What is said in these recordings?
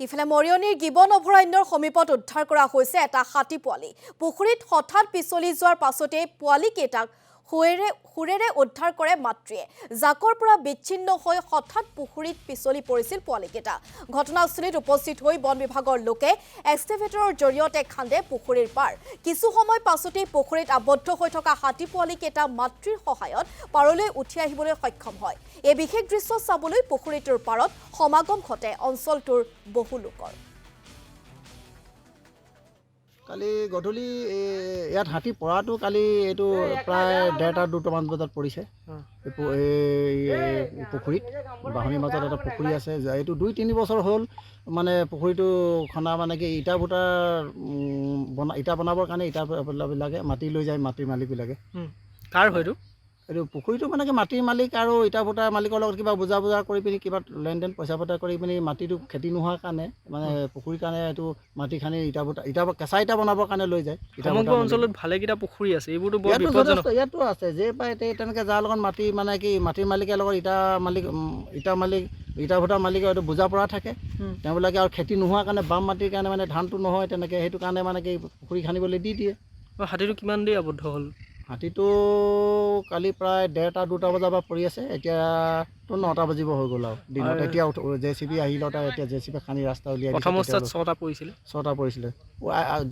ইফালে মৰিয়নিৰ গিবন অভয়াৰণ্যৰ সমীপত উদ্ধাৰ কৰা হৈছে এটা হাতী পোৱালি। পুখুৰীত হঠাৎ পিছলি যোৱাৰ পাছতে পোৱালি কেইটাক হুৰেৰে উদ্ধাৰ কৰে মাতৃয়ে। জাকৰ পৰা বিচ্ছিন্ন হৈ হঠাৎ পুখুৰীত পিছলি পৰিছিল পোৱালি কেইটা। ঘটনাস্থলীত উপস্থিত হৈ বন বিভাগৰ লোকে এক্সকেভেটৰৰ জৰিয়তে খান্দে পুখুৰীৰ পাৰ। কিছু সময় পাছতে পুখুৰীত আবদ্ধ হৈ থকা হাতী পোৱালি কেইটা মাতৃৰ সহায়ত পাৰলৈ উঠি আহিবলৈ সক্ষম হয়। এই বিশেষ দৃশ্য চাবলৈ পুখুৰীটোৰ পাৰত সমাগম ঘটে অঞ্চলটোৰ বহু লোকৰ। কালি গধূলি ইয়াত হাতী পৰাটো কালি এইটো প্ৰায় 1:30-2টামান বজাত পৰিছে। পুখুৰীত বাহনীৰ মাজত এটা পুখুৰী আছে, এইটো 2-3 বছৰ হ'ল। মানে পুখুৰীটো খন্দা মানে কি ইটা বনাবৰ কাৰণে ইটাবিলাকে মাটি লৈ যায়, মাটিৰ মালিকবিলাকে। কাৰ হয়তো এইটো পুখুৰীটো মানে কি মাটিৰ মালিক আৰু ইটা ভূটাৰ মালিকৰ লগত কিবা বুজা কৰি পিনি কিবা লেনদেন পইচা পতা কৰি পিনি মাটিটো খেতি নোহোৱাৰ কাৰণে মানে পুখুৰীৰ কাৰণে এইটো মাটি খানি কেঁচা ইটা বনাবৰ কাৰণে লৈ যায়। সমগ্ৰ অঞ্চলত ভালেকেইটা পুখুৰী আছে, এইবোৰতো বৰ বিপদজনক। ইয়াতো আছে যে পায় তেনেকৈ যাৰ লগত মাটি মানে কি মাটিৰ মালিকৰ লগত ইটা ভূটাৰ মালিকৰ এইটো বুজা পৰা থাকে। তেওঁবিলাকে আৰু খেতি নোহোৱাৰ কাৰণে বাম মাটিৰ কাৰণে মানে ধানটো নহয় তেনেকৈ, সেইটো কাৰণে মানে কি পুখুৰী খান্দিবলৈ দি দিয়ে। হাতীটো কিমান দেৰি আবদ্ধ হ'ল? হাতীটো কালি প্ৰায় 1:30-2টা বজাৰ পৰা পৰি আছে, এতিয়াতো 9টা বাজিব হৈ গ'ল আৰু দিনত। এতিয়া JCB আহিল, এতিয়া JCB খান্দি ৰাস্তা উলিয়াই প্ৰথম অৱস্থাত 6টা পৰিছিলে। 6টা পৰিছিলে।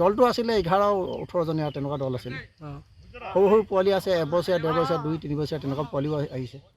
দলটো আছিলে 11-18 জনীয়া তেনেকুৱা দল আছিলে। সৰু সৰু পোৱালি আছে, 1 বছৰীয়া, 1.5 বছৰীয়া, 2-3 বছৰীয়া তেনেকুৱা পোৱালিও আহিছে।